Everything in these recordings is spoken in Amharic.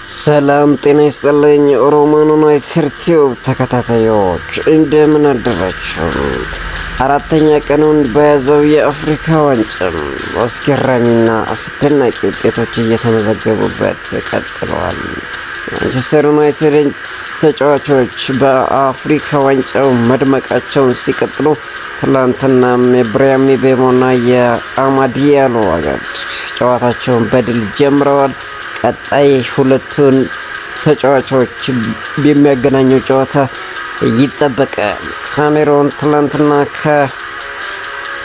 ሰላም ጤና ይስጥልኝ። ሮማኖ ናይትሰርቲው ተከታታዮች እንደምን አደራችሁ? አራተኛ ቀኑን በያዘው የአፍሪካ ዋንጫ አስገራሚና አስደናቂ ውጤቶች እየተመዘገቡበት ቀጥለዋል። ማንቸስተር ዩናይትድ ተጫዋቾች በአፍሪካ ዋንጫው መድመቃቸውን ሲቀጥሉ ትላንትናም የብሪያን ምቤሞና የአማድ ዲያሎ ጨዋታቸውን በድል ጀምረዋል። ቀጣይ ሁለቱን ተጫዋቾች የሚያገናኘው ጨዋታ ይጠበቃል። ካሜሮን ትላንትና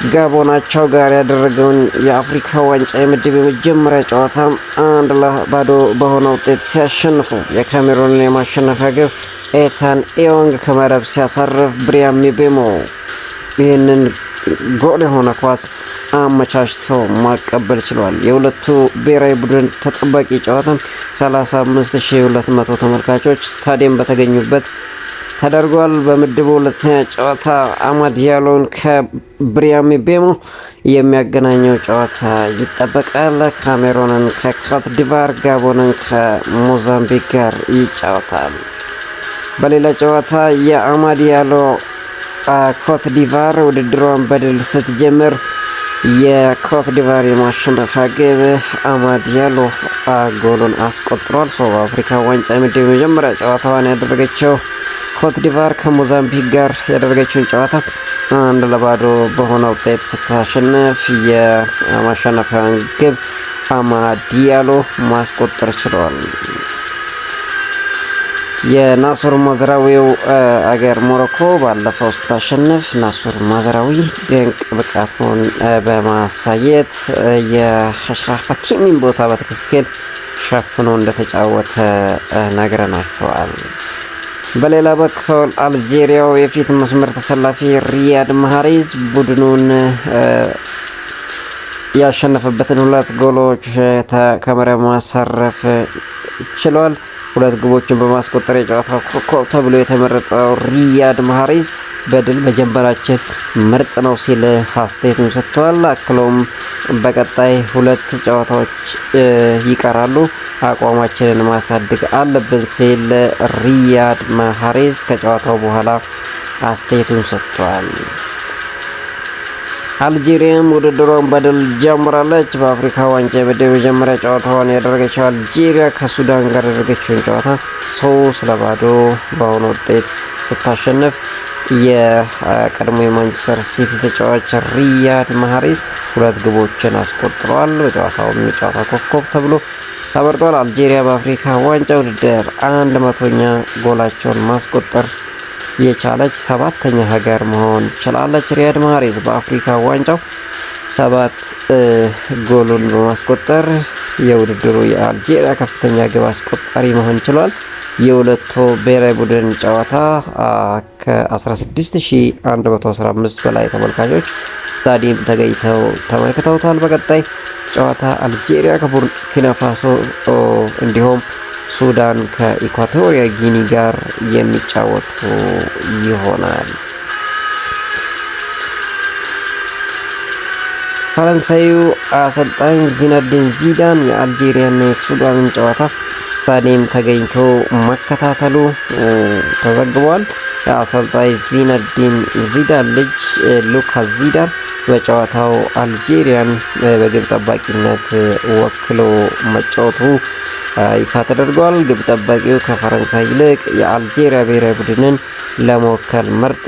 ከጋቦናቸው ጋር ያደረገውን የአፍሪካ ዋንጫ የምድብ የመጀመሪያ ጨዋታ 1-0 በሆነ ውጤት ሲያሸንፉ የካሜሮንን የማሸነፊያ ግብ ኤታን ኤዮንግ ከመረብ ሲያሳርፍ ብሪያን ምቤሞ ይህንን ጎል የሆነ ኳስ አመቻችቶ ማቀበል ችሏል። የሁለቱ ብሔራዊ ቡድን ተጠባቂ ጨዋታ 35200 ተመልካቾች ስታዲየም በተገኙበት ተደርጓል። በምድቡ ሁለተኛ ጨዋታ አማድ ዲያሎን ከብሪያን ምቤሞ የሚያገናኘው ጨዋታ ይጠበቃል። ካሜሮንን ከኮት ዲቫር፣ ጋቦንን ከሞዛምቢክ ጋር ይጫወታል። በሌላ ጨዋታ የአማድ ዲያሎ ኮት ዲቫር ውድድሯን በድል ስትጀምር የኮት ዲቫር የማሸነፊያ ግብ አማድ ዲያሎ ጎሉን አስቆጥሯል። በአፍሪካ ዋንጫ ምድብ የመጀመሪያ ጨዋታዋን ያደረገችው ኮት ዲቫር ከሞዛምቢክ ጋር ያደረገችውን ጨዋታ 1-0 በሆነ ውጤት ስታሸንፍ የማሸነፊያውን ግብ አማድ ዲያሎ ማስቆጠር ችሏል። የናሱር ማዝራዊው አገር ሞሮኮ ባለፈው ስታሸንፍ ናሱር ማዝራዊ ድንቅ ብቃቱን በማሳየት የአሽራፍ ሀኪሚን ቦታ በትክክል ሸፍኖ እንደተጫወተ ነግረናቸዋል። በሌላ በኩል አልጄሪያው የፊት መስመር ተሰላፊ ሪያድ ማህሬዝ ቡድኑን ያሸነፈበትን 2 ጎሎች ከመረብ ማሳረፍ ችሏል። 2 ግቦችን በማስቆጠር የጨዋታው ኮከብ ተብሎ የተመረጠው ሪያድ ማህሬዝ በድል መጀመራችን ምርጥ ነው ሲል አስተያየቱን ሰጥቷል። አክሎም በቀጣይ 2 ጨዋታዎች ይቀራሉ፣ አቋማችንን ማሳደግ አለብን ሲል ሪያድ ማህሬዝ ከጨዋታው በኋላ አስተያየቱን ሰጥቷል። አልጄሪያም ውድድሯን በድል ጀምራለች። በአፍሪካ ዋንጫ የምድብ የመጀመሪያ ጨዋታዋን ያደረገችው አልጄሪያ ከሱዳን ጋር ያደረገችውን ጨዋታ 3-0 በሆነ ውጤት ስታሸንፍ የቀድሞ የማንቸስተር ሲቲ ተጫዋች ሪያድ ማህሬዝ 2 ግቦችን አስቆጥሯል። በጨዋታውም የጨዋታ ኮከብ ተብሎ ተመርጧል። አልጄሪያ በአፍሪካ ዋንጫ ውድድር 100ኛ ጎላቸውን ማስቆጠር የቻለች 7ኛ ሀገር መሆን ችላለች። ሪያድ ማህሬዝ በአፍሪካ ዋንጫው 7 ጎሉን በማስቆጠር የውድድሩ የአልጄሪያ ከፍተኛ ግብ አስቆጣሪ መሆን ችሏል። የሁለቱ ብሔራዊ ቡድን ጨዋታ ከ16115 በላይ ተመልካቾች ስታዲየም ተገኝተው ተመልክተውታል። በቀጣይ ጨዋታ አልጄሪያ ከቡርኪና ፋሶ እንዲሁም ሱዳን ከኢኳቶሪያል ጊኒ ጋር የሚጫወቱ ይሆናል። ፈረንሳዩ አሰልጣኝ ዚነዲን ዚዳን የአልጄሪያና የሱዳንን ጨዋታ ስታዲየም ተገኝቶ መከታተሉ ተዘግቧል። የአሰልጣኝ ዚነዲን ዚዳን ልጅ ሉካስ ዚዳን በጨዋታው አልጄሪያን በግብ ጠባቂነት ወክሎ መጫወቱ ይፋ ተደርጓል። ግብ ጠባቂው ከፈረንሳይ ይልቅ የአልጄሪያ ብሔራዊ ቡድንን ለመወከል መርጦ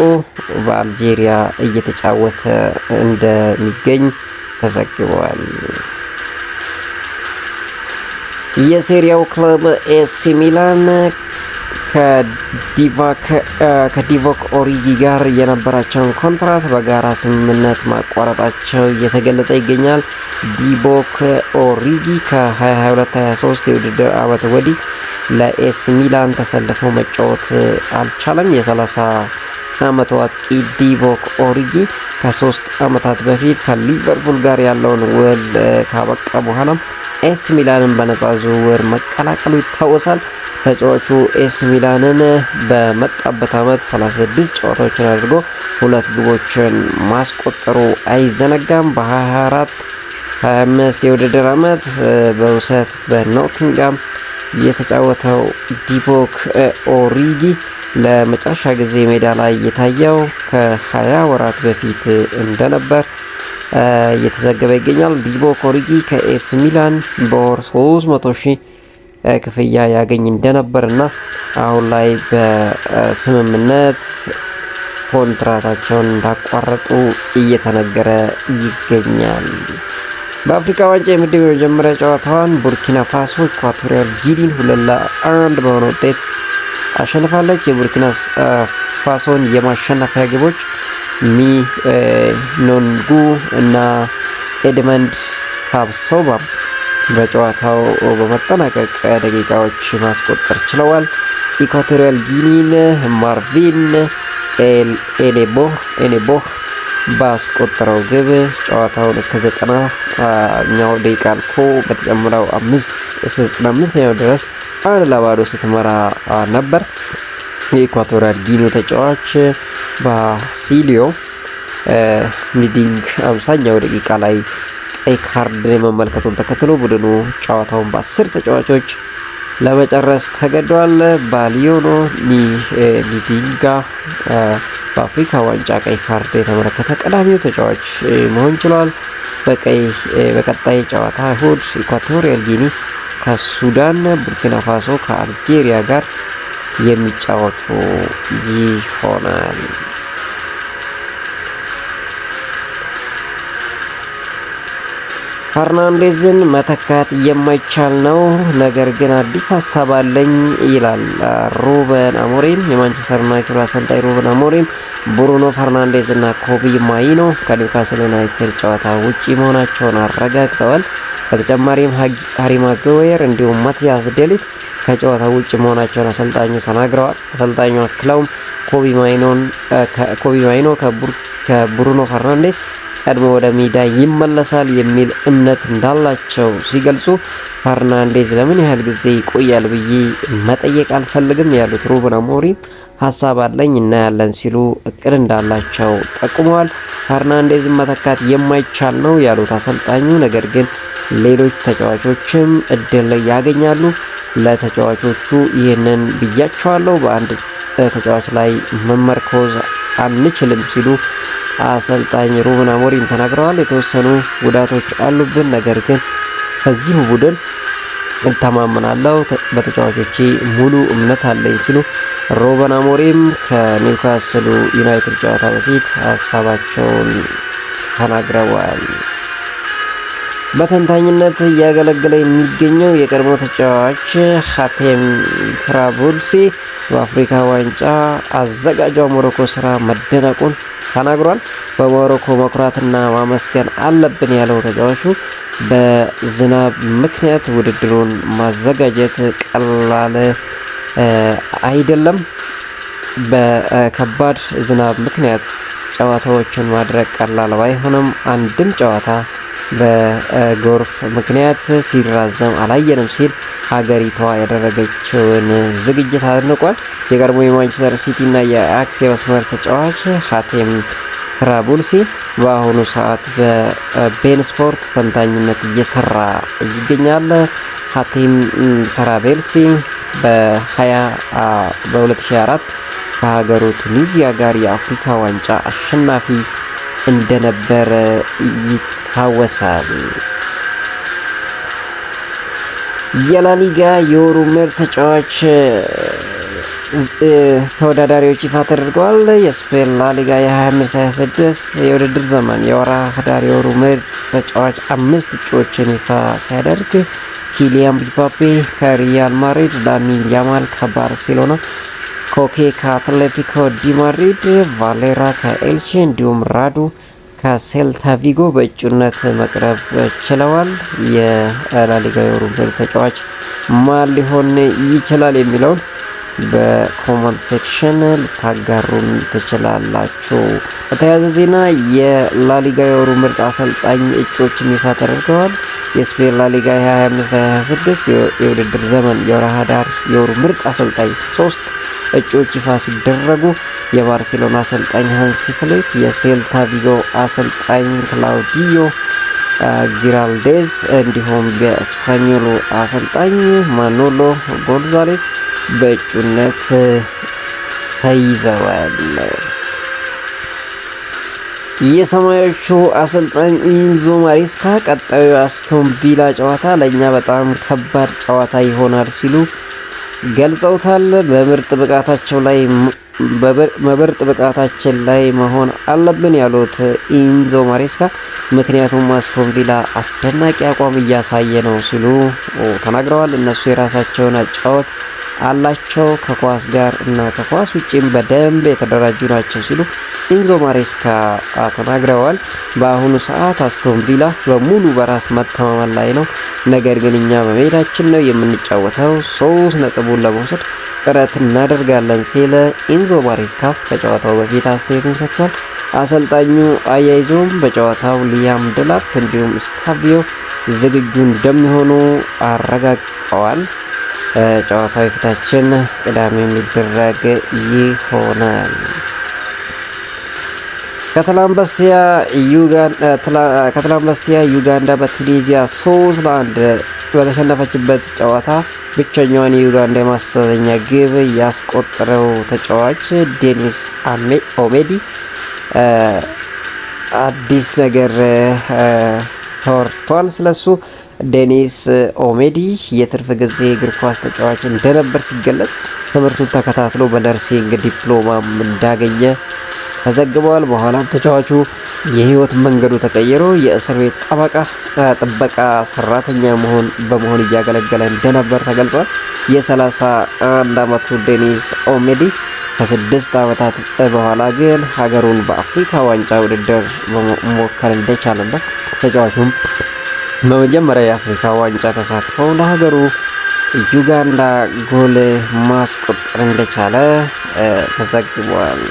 በአልጄሪያ እየተጫወተ እንደሚገኝ ተዘግቧል። የሴሪያው ክለብ ኤሲ ሚላን ከዲቮክ ኦሪጊ ጋር የነበራቸውን ኮንትራት በጋራ ስምምነት ማቋረጣቸው እየተገለጠ ይገኛል። ዲቮክ ኦሪጊ ከ2022-23 የውድድር ዓመት ወዲህ ለኤሲ ሚላን ተሰልፎ መጫወት አልቻለም። የ30 ዓመቱ አጥቂ ዲቮክ ኦሪጊ ከ3 ዓመታት በፊት ከሊቨርፑል ጋር ያለውን ውል ካበቃ በኋላ ኤሲ ሚላንን በነፃ ዝውውር መቀላቀሉ ይታወሳል። ተጫዋቹ ኤሲ ሚላንን በመጣበት ዓመት 36 ጨዋታዎችን አድርጎ 2 ግቦችን ማስቆጠሩ አይዘነጋም። በ24-25 የውድድር ዓመት በውሰት በኖቲንጋም የተጫወተው ዲቮክ ኦሪጊ ለመጨረሻ ጊዜ ሜዳ ላይ የታየው ከ20 ወራት በፊት እንደነበር እየተዘገበ ይገኛል። ዲቮክ ኦሪጊ ከኤስ ሚላን በወር 300,000 ክፍያ ያገኝ እንደነበርና አሁን ላይ በስምምነት ኮንትራታቸውን እንዳቋረጡ እየተነገረ ይገኛል። በአፍሪካ ዋንጫ የምድብ የመጀመሪያ ጨዋታዋን ቡርኪና ፋሶ ኢኳቶሪያል ጊኒን 2-1 በሆነ ውጤት አሸንፋለች። የቡርኪና ፋሶን የማሸነፊያ ግቦች ሚኖንጉ እና ኤድመንድ ታብሶባ በጨዋታው በመጠናቀቅ ደቂቃዎች ማስቆጠር ችለዋል። ኢኳቶሪያል ጊኒን ማርቪን ኤኔቦህ ባስቆጠረው ግብ ጨዋታውን እስከ 90ኛው ደቂቃ አልፎ በተጨመረው 5 እስከ 95ኛው ድረስ 1-0 ስትመራ ነበር። የኢኳቶሪያል ጊኒው ተጫዋች ባሲሊዮ ኒዲንግ 50ኛው ደቂቃ ላይ ቀይ ካርድ መመልከቱን ተከትሎ ቡድኑ ጨዋታውን በ10 ተጫዋቾች ለመጨረስ ተገዷል። ባሊዮኖ ኒዲንጋ በአፍሪካ ዋንጫ ቀይ ካርድ የተመለከተ ቀዳሚው ተጫዋች መሆን ችሏል። በቀጣይ ጨዋታ እሁድ ኢኳቶሪያል ጊኒ ከሱዳን፣ ቡርኪና ፋሶ ከአልጄሪያ ጋር የሚጫወቱ ይሆናል። ፈርናንዴዝን መተካት የማይቻል ነው፣ ነገር ግን አዲስ ሀሳብ አለኝ ይላል ሩበን አሞሪም። የማንቸስተር ዩናይትድ አሰልጣኝ ሩበን አሞሪም ብሩኖ ፈርናንዴዝ እና ኮቢ ማይኖ ከኒውካስል ዩናይትድ ጨዋታ ውጪ መሆናቸውን አረጋግጠዋል። በተጨማሪም ሃሪ ማጓየር እንዲሁም ማቲያስ ዴሊት ከጨዋታ ውጪ መሆናቸውን አሰልጣኙ ተናግረዋል። አሰልጣኙ አክለውም ኮቢ ማይኖ ከብሩኖ ፈርናንዴዝ ቀድሞ ወደ ሜዳ ይመለሳል የሚል እምነት እንዳላቸው ሲገልጹ፣ ፈርናንዴዝ ለምን ያህል ጊዜ ይቆያል ብዬ መጠየቅ አልፈልግም ያሉት ሩበን አሞሪም ሀሳብ አለኝ እናያለን ሲሉ እቅድ እንዳላቸው ጠቁመዋል። ፈርናንዴዝን መተካት የማይቻል ነው ያሉት አሰልጣኙ፣ ነገር ግን ሌሎች ተጫዋቾችም እድል ያገኛሉ፣ ለተጫዋቾቹ ይህንን ብያቸዋለሁ፣ በአንድ ተጫዋች ላይ መመርኮዝ አንችልም ሲሉ አሰልጣኝ ሩበን አሞሪም ተናግረዋል። የተወሰኑ ጉዳቶች አሉብን፣ ነገር ግን በዚሁ ቡድን እተማመናለሁ፣ በተጫዋቾቼ ሙሉ እምነት አለኝ ሲሉ ሩበን አሞሪም ከኒውካስሉ ዩናይትድ ጨዋታ በፊት ሀሳባቸውን ተናግረዋል። በተንታኝነት እያገለገለ የሚገኘው የቀድሞ ተጫዋች ሀቴም ትራቡልሲ በአፍሪካ ዋንጫ አዘጋጇ ሞሮኮ ስራ መደነቁን ተናግሯል። በሞሮኮ መኩራትና ማመስገን አለብን ያለው ተጫዋቹ በዝናብ ምክንያት ውድድሩን ማዘጋጀት ቀላል አይደለም። በከባድ ዝናብ ምክንያት ጨዋታዎችን ማድረግ ቀላል ባይሆንም አንድም ጨዋታ በጎርፍ ምክንያት ሲራዘም አላየንም ሲል ሀገሪቷ ያደረገችውን ዝግጅት አድንቋል። የቀድሞ የማንቸስተር ሲቲ እና የአያክስ የመስመር ተጫዋች ሀቴም ትራቡልሲ በአሁኑ ሰዓት በቤን ስፖርት ተንታኝነት እየሰራ ይገኛል። ሀቴም ትራቤልሲ በ2004 ከሀገሩ ቱኒዚያ ጋር የአፍሪካ ዋንጫ አሸናፊ እንደነበረ ይታወሳል። የላሊጋ የወሩ ምርጥ ተጫዋች ተወዳዳሪዎች ይፋ ተደርገዋል። የስፔን ላሊጋ የ25/26 የውድድር ዘመን የወርሃ ህዳር የወሩ ምርጥ ተጫዋች 5 እጩዎችን ይፋ ሲያደርግ ኪሊያን ምባፔ ከሪያል ማድሪድ፣ ላሚን ያማል ከባርሴሎና፣ ኮኬ ከአትሌቲኮ ዲ ማድሪድ፣ ቫሌራ ከኤልቼ እንዲሁም ራዱ ከሴልታ ቪጎ በእጩነት መቅረብ ችለዋል። የላሊጋ የወሩ ምርጥ ተጫዋች ማን ሊሆን ይችላል የሚለውን በኮመንት ሴክሽን ልታጋሩን ትችላላችሁ። በተያያዘ ዜና የላሊጋ የወሩ ምርጥ አሰልጣኝ እጩዎች ይፋ ተደርገዋል። የስፔን ላሊጋ የ25/26 የውድድር ዘመን የወርሃ ህዳር የወሩ ምርጥ አሰልጣኝ 3 እጩዎች ይፋ ሲደረጉ የባርሴሎና አሰልጣኝ ሃንሲ ፍሊክ፣ የሴልታ ቪጎ አሰልጣኝ ክላውዲዮ ጊራልዴዝ እንዲሁም በስፓኞሉ አሰልጣኝ ማኖሎ ጎንዛሌስ በእጩነት ተይዘዋል። የሰማያዊዎቹ አሰልጣኝ ኢንዞ ማሬስካ ቀጣዩ አስቶን ቪላ ጨዋታ ለእኛ በጣም ከባድ ጨዋታ ይሆናል ሲሉ ገልጸውታል። በምርጥ ብቃታችን ላይ መሆን አለብን ያሉት ኢንዞ ማሬስካ ምክንያቱም አስቶን ቪላ አስደናቂ አቋም እያሳየ ነው ሲሉ ተናግረዋል። እነሱ የራሳቸውን አጫወት አላቸው፣ ከኳስ ጋር እና ከኳስ ውጪም በደንብ የተደራጁ ናቸው ሲሉ ኢንዞ ማሬስካ ተናግረዋል። በአሁኑ ሰዓት አስቶን ቪላ በሙሉ በራስ መተማመን ላይ ነው፣ ነገር ግን እኛ በሜዳችን ነው የምንጫወተው፣ 3 ነጥቡን ለመውሰድ ጥረት እናደርጋለን ሲል ኢንዞ ማሬስካ ከጨዋታው በፊት አስተያየቱን ሰጥቷል። አሰልጣኙ አያይዞም በጨዋታው ሊያም ድላፕ እንዲሁም ስታቪዮ ዝግጁ እንደሚሆኑ አረጋግጠዋል። ጨዋታው የፊታችን ቅዳሜ የሚደረግ ይሆናል። ከትላንት በስቲያ ዩጋንዳ በቱኒዚያ 3-1 በተሸነፈችበት ጨዋታ ብቸኛዋን የዩጋንዳ የማሰለኛ ግብ ያስቆጠረው ተጫዋች ዴኒስ ኦሜዲ አዲስ ነገር ተወርቷል ስለሱ። ዴኒስ ኦሜዲ የትርፍ ጊዜ እግር ኳስ ተጫዋች እንደነበር ሲገለጽ ትምህርቱን ተከታትሎ በነርሲንግ ዲፕሎማም እንዳገኘ ተዘግበዋል። በኋላም ተጫዋቹ የህይወት መንገዱ ተቀይሮ የእስር ቤት ጥበቃ ሰራተኛ በመሆን እያገለገለ እንደነበር ተገልጿል። የ31 ዓመቱ ዴኒስ ኦሜዲ ከ6 ዓመታት በኋላ ግን ሀገሩን በአፍሪካ ዋንጫ ውድድር መወከል እንደቻለና ተጫዋቹም በመጀመሪያ የአፍሪካ ዋንጫ ተሳትፈው ለሀገሩ ዩጋንዳ ጎል ማስቆጠር እንደቻለ ተዘግቧል።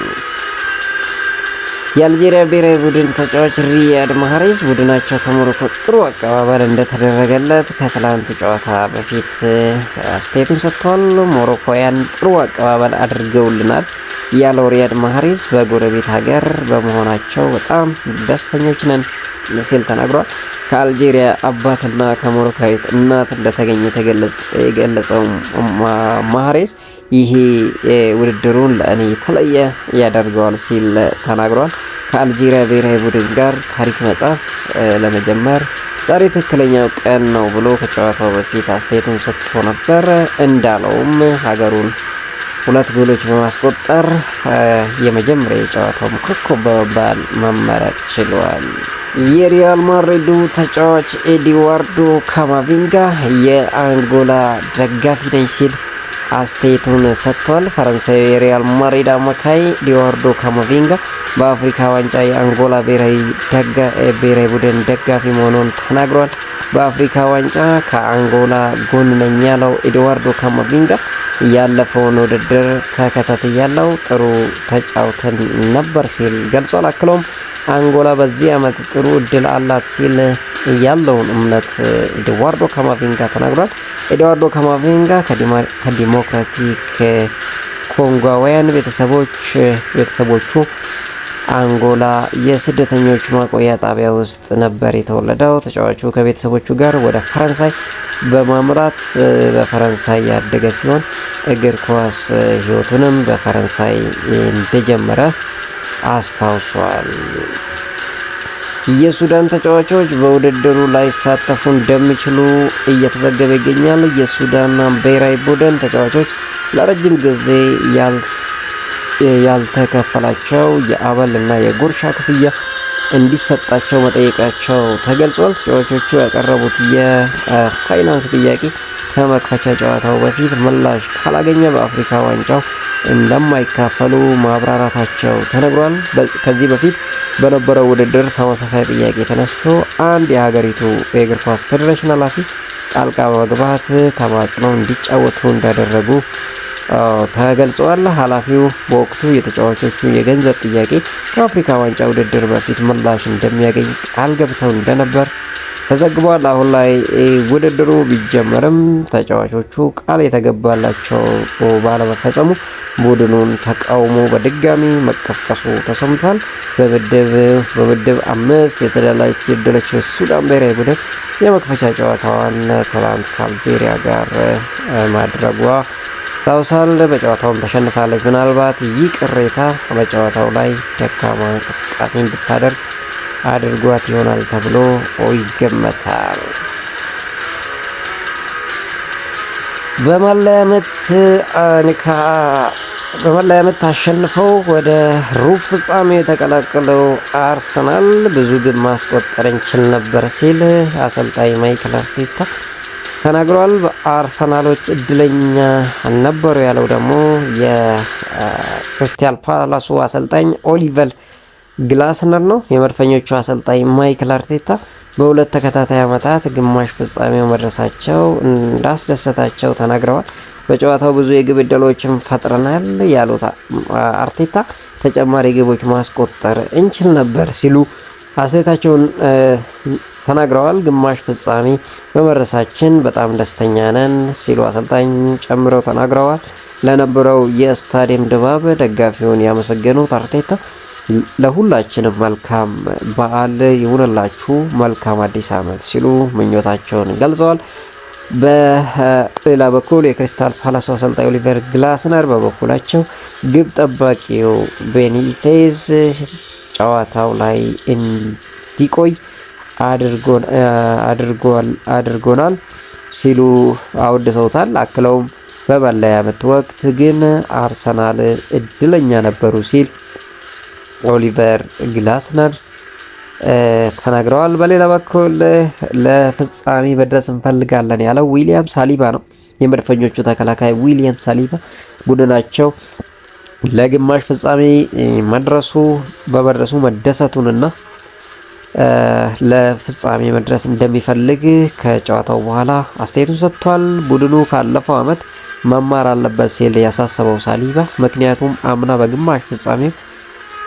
የአልጄሪያ ብሔራዊ ቡድን ተጫዋች ሪያድ ማህሬዝ ቡድናቸው ከሞሮኮ ጥሩ አቀባበል እንደተደረገለት ከትላንቱ ጨዋታ በፊት አስተያየቱን ሰጥቷል። ሞሮኮያን ጥሩ አቀባበል አድርገውልናል ያለው ሪያድ ማህሬዝ በጎረቤት ሀገር በመሆናቸው በጣም ደስተኞች ነን ሲል ተናግሯል። ከአልጄሪያ አባትና ከሞሮካዊት እናት እንደተገኘ የገለጸው ማህሬዝ ይሄ ውድድሩን ለእኔ የተለየ ያደርገዋል ሲል ተናግሯል። ከአልጄሪያ ብሔራዊ ቡድን ጋር ታሪክ መጻፍ ለመጀመር ዛሬ ትክክለኛው ቀን ነው ብሎ ከጨዋታው በፊት አስተያየቱን ሰጥቶ ነበር። እንዳለውም ሀገሩን 2 ጎሎች በማስቆጠር የመጀመሪያ የጨዋታው ኮከብ በመባል መመረጥ ችሏል። የሪያል ማድሪዱ ተጫዋች ኤድዋርዶ ካማቪንጋ የአንጎላ ደጋፊ ነኝ ሲል አስተያየቱን ሰጥቷል። ፈረንሳዊ የሪያል ማድሪድ አማካይ ኤድዋርዶ ካማቪንጋ በአፍሪካ ዋንጫ የአንጎላ ብሔራዊ ቡድን ደጋፊ መሆኑን ተናግሯል። በአፍሪካ ዋንጫ ከአንጎላ ጎን ነኝ ያለው ኤድዋርዶ ካማቪንጋ ያለፈውን ውድድር ተከታትያለሁ፣ ጥሩ ተጫውተን ነበር ሲል ገልጿል። አክሎም አንጎላ በዚህ ዓመት ጥሩ እድል አላት ሲል ያለውን እምነት ኤድዋርዶ ካማቪንጋ ተናግሯል። ኤድዋርዶ ካማቪንጋ ከዲሞክራቲክ ኮንጓውያን ቤተሰቦቹ አንጎላ የስደተኞች ማቆያ ጣቢያ ውስጥ ነበር የተወለደው። ተጫዋቹ ከቤተሰቦቹ ጋር ወደ ፈረንሳይ በማምራት በፈረንሳይ ያደገ ሲሆን እግር ኳስ ሕይወቱንም በፈረንሳይ እንደጀመረ አስታውሷል። የሱዳን ተጫዋቾች በውድድሩ ላይ ሳተፉ እንደሚችሉ እየተዘገበ ይገኛል። የሱዳን ብሔራዊ ቡድን ተጫዋቾች ለረጅም ጊዜ ያልተከፈላቸው የአበል እና የጉርሻ ክፍያ እንዲሰጣቸው መጠየቃቸው ተገልጿል። ተጫዋቾቹ ያቀረቡት የፋይናንስ ጥያቄ ከመክፈቻ ጨዋታው በፊት ምላሽ ካላገኘ በአፍሪካ ዋንጫው እንደማይካፈሉ ማብራራታቸው ተነግሯል። ከዚህ በፊት በነበረው ውድድር ተመሳሳይ ጥያቄ ተነስቶ አንድ የሀገሪቱ የእግር ኳስ ፌዴሬሽን ኃላፊ ጣልቃ በመግባት ተማጽነው እንዲጫወቱ እንዳደረጉ ተገልጿል። ኃላፊው በወቅቱ የተጫዋቾቹ የገንዘብ ጥያቄ ከአፍሪካ ዋንጫ ውድድር በፊት ምላሽ እንደሚያገኝ ቃል ገብተው እንደነበር ተዘግቧል። አሁን ላይ ውድድሩ ቢጀመርም ተጫዋቾቹ ቃል የተገባላቸው ባለመፈጸሙ ቡድኑን ተቃውሞ በድጋሚ መቀስቀሱ ተሰምቷል። በምድብ 5 የተደለደለችው ሱዳን ብሔራዊ ቡድን የመክፈቻ ጨዋታዋን ትላንት ከአልጄሪያ ጋር ማድረጓ ታውሳል። በጨዋታውም ተሸንፋለች። ምናልባት ይህ ቅሬታ በጨዋታው ላይ ደካማ እንቅስቃሴ እንድታደርግ አድርጓት ይሆናል ተብሎ ይገመታል። በመለያ ምት አሸንፈው ወደ ሩብ ፍጻሜ የተቀላቀለው አርሰናል ብዙ ግብ ማስቆጠር እንችል ነበር ሲል አሰልጣኝ ማይክል አርቴታ ተናግሯል። በአርሰናሎች እድለኛ አልነበሩ ያለው ደግሞ የክሪስታል ፓላሱ አሰልጣኝ ኦሊቨር ግላስነር ነው። የመድፈኞቹ አሰልጣኝ ማይክል አርቴታ በሁለት ተከታታይ ዓመታት ግማሽ ፍጻሜው መድረሳቸው እንዳስደሰታቸው ተናግረዋል። በጨዋታው ብዙ የግብ ዕድሎችን ፈጥረናል ያሉት አርቴታ ተጨማሪ ግቦች ማስቆጠር እንችል ነበር ሲሉ አስተያየታቸውን ተናግረዋል። ግማሽ ፍጻሜ በመድረሳችን በጣም ደስተኛ ነን ሲሉ አሰልጣኝ ጨምረው ተናግረዋል። ለነበረው የስታዲየም ድባብ ደጋፊውን ያመሰገኑት አርቴታ ለሁላችንም መልካም በዓል ይሁንላችሁ፣ መልካም አዲስ ዓመት ሲሉ ምኞታቸውን ገልጸዋል። በሌላ በኩል የክሪስታል ፓላስ አሰልጣኝ ኦሊቨር ግላስነር በበኩላቸው ግብ ጠባቂው ቤኒቴዝ ጨዋታው ላይ እንዲቆይ አድርጎናል ሲሉ አወድሰውታል። አክለውም በመለያ ምት ወቅት ግን አርሰናል እድለኛ ነበሩ ሲል ኦሊቨር ግላስነር ተናግረዋል። በሌላ በኩል ለፍጻሜ መድረስ እንፈልጋለን ያለው ዊሊያም ሳሊባ ነው። የመድፈኞቹ ተከላካይ ዊሊያም ሳሊባ ቡድናቸው ለግማሽ ፍጻሜ በመድረሱ መደሰቱንና ለፍጻሜ መድረስ እንደሚፈልግ ከጨዋታው በኋላ አስተያየቱን ሰጥቷል። ቡድኑ ካለፈው ዓመት መማር አለበት ሲል ያሳሰበው ሳሊባ ምክንያቱም አምና በግማሽ ፍጻሜው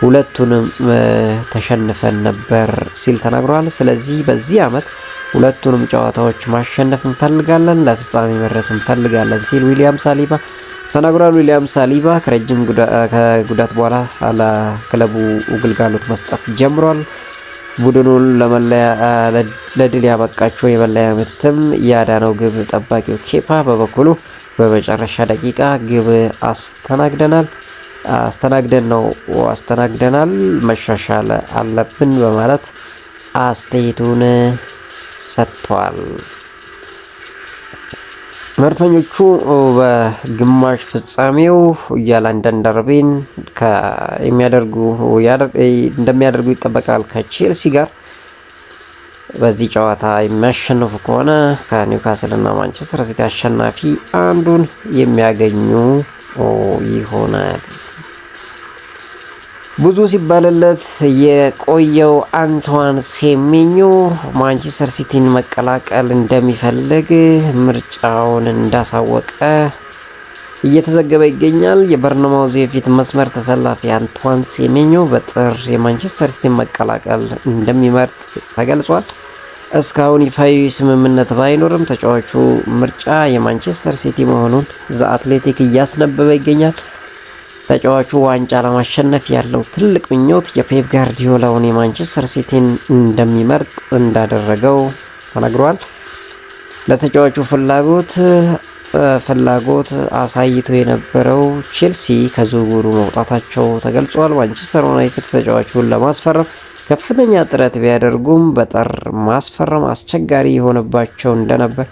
ሁለቱንም ተሸንፈን ነበር ሲል ተናግሯል። ስለዚህ በዚህ ዓመት ሁለቱንም ጨዋታዎች ማሸነፍ እንፈልጋለን፣ ለፍጻሜ መድረስ እንፈልጋለን ሲል ዊሊያም ሳሊባ ተናግሯል። ዊሊያም ሳሊባ ከረጅም ከጉዳት በኋላ ለክለቡ ግልጋሎት መስጠት ጀምሯል። ቡድኑን ለድል ያበቃቸውን የመለያ ምትም ያዳነው ግብ ጠባቂው ኬፓ በበኩሉ በመጨረሻ ደቂቃ ግብ አስተናግደናል፣ መሻሻል አለብን በማለት አስተያየቱን ሰጥቷል። መድፈኞቹ በግማሽ ፍጻሜው የለንደን ደርቢን እንደሚያደርጉ ይጠበቃል ከቼልሲ ጋር። በዚህ ጨዋታ የሚያሸንፉ ከሆነ ከኒውካስል እና ማንቸስተር ሲቲ አሸናፊ አንዱን የሚያገኙ ይሆናል። ብዙ ሲባልለት የቆየው አንቷን ሴሜኞ ማንቸስተር ሲቲን መቀላቀል እንደሚፈልግ ምርጫውን እንዳሳወቀ እየተዘገበ ይገኛል። የበርነማውዝ የፊት መስመር ተሰላፊ አንቷን ሴሜኞ በጥር የማንቸስተር ሲቲን መቀላቀል እንደሚመርጥ ተገልጿል። እስካሁን ይፋዊ ስምምነት ባይኖርም ተጫዋቹ ምርጫ የማንቸስተር ሲቲ መሆኑን ዘ አትሌቲክ እያስነበበ ይገኛል። ተጫዋቹ ዋንጫ ለማሸነፍ ያለው ትልቅ ምኞት የፔፕ ጋርዲዮላውን የማንቸስተር ሲቲን እንደሚመርጥ እንዳደረገው ተናግሯል። ለተጫዋቹ ፍላጎት አሳይቶ የነበረው ቼልሲ ከዝውውሩ መውጣታቸው ተገልጿል። ማንቸስተር ዩናይትድ ተጫዋቹን ለማስፈረም ከፍተኛ ጥረት ቢያደርጉም በጥር ማስፈረም አስቸጋሪ የሆነባቸው እንደነበር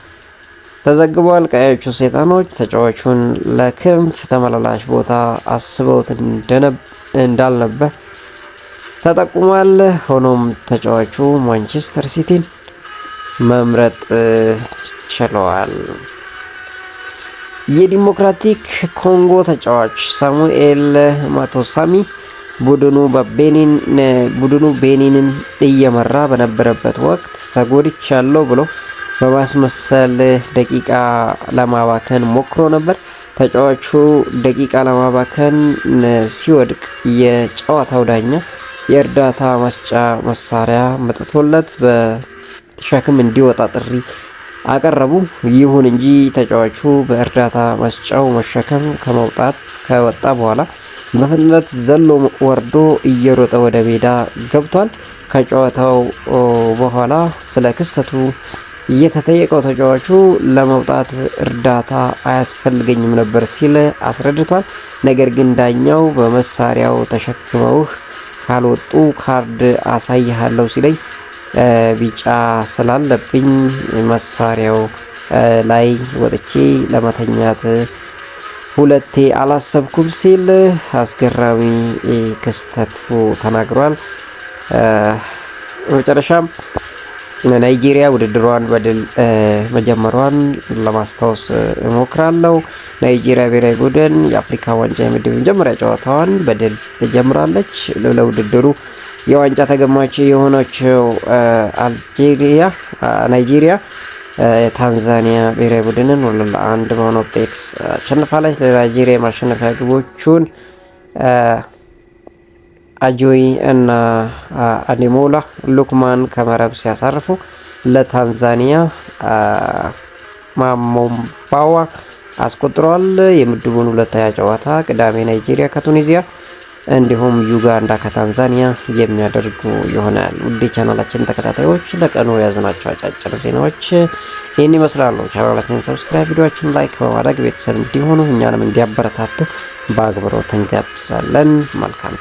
ተዘግቧል። ቀዮቹ ሰይጣኖች ተጫዋቹን ለክንፍ ተመላላሽ ቦታ አስበውት እንዳልነበር ተጠቁሟል። ሆኖም ተጫዋቹ ማንቸስተር ሲቲን መምረጥ ችለዋል። የዲሞክራቲክ ኮንጎ ተጫዋች ሳሙኤል ማቶሳሚ ቡድኑ ቤኒንን እየመራ በነበረበት ወቅት ተጎድቻለሁ ብሎ በማስመሰል ደቂቃ ለማባከን ሞክሮ ነበር። ተጫዋቹ ደቂቃ ለማባከን ሲወድቅ የጨዋታው ዳኛ የእርዳታ መስጫ መሳሪያ መጥቶለት በሸክም እንዲወጣ ጥሪ አቀረቡ። ይሁን እንጂ ተጫዋቹ በእርዳታ መስጫው መሸከም ከወጣ በኋላ በፍጥነት ዘሎ ወርዶ እየሮጠ ወደ ሜዳ ገብቷል። ከጨዋታው በኋላ ስለ ክስተቱ የተጠየቀው ተጫዋቹ ለመውጣት እርዳታ አያስፈልገኝም ነበር ሲል አስረድቷል። ነገር ግን ዳኛው በመሳሪያው ተሸክመውህ ካልወጡ ካርድ አሳይሃለሁ ሲለኝ ቢጫ ስላለብኝ መሳሪያው ላይ ወጥቼ ለመተኛት ሁለቴ አላሰብኩም ሲል አስገራሚ ክስተቱ ተናግሯል። በመጨረሻም ናይጄሪያ ውድድሯን በድል መጀመሯን ለማስታወስ እሞክራለሁ። ናይጄሪያ ብሔራዊ ቡድን የአፍሪካ ዋንጫ የምድብ መጀመሪያ ጨዋታዋን በድል ትጀምራለች። ለውድድሩ የዋንጫ ተገማች የሆነችው ናይጄሪያ የታንዛኒያ ብሔራዊ ቡድንን 2-1 በሆነ ውጤት አሸንፋለች። ለናይጄሪያ የማሸነፊያ ግቦቹን አጆይ እና አዴሞላ ሉክማን ከመረብ ሲያሳርፉ ለታንዛኒያ ማሞምባዋ አስቆጥረዋል። የምድቡን ሁለተኛ ጨዋታ ቅዳሜ ናይጄሪያ ከቱኒዚያ እንዲሁም ዩጋንዳ ከታንዛኒያ የሚያደርጉ ይሆናል። ውድ ቻናላችን ተከታታዮች ለቀኑ ያዝናቸው አጫጭር ዜናዎች ይህን ይመስላሉ። ቻናላችንን ሰብስክራይብ፣ ቪዲዮዎችን ላይክ በማድረግ ቤተሰብ እንዲሆኑ እኛንም እንዲያበረታቱ በአክብሮት እንጋብዛለን። መልካም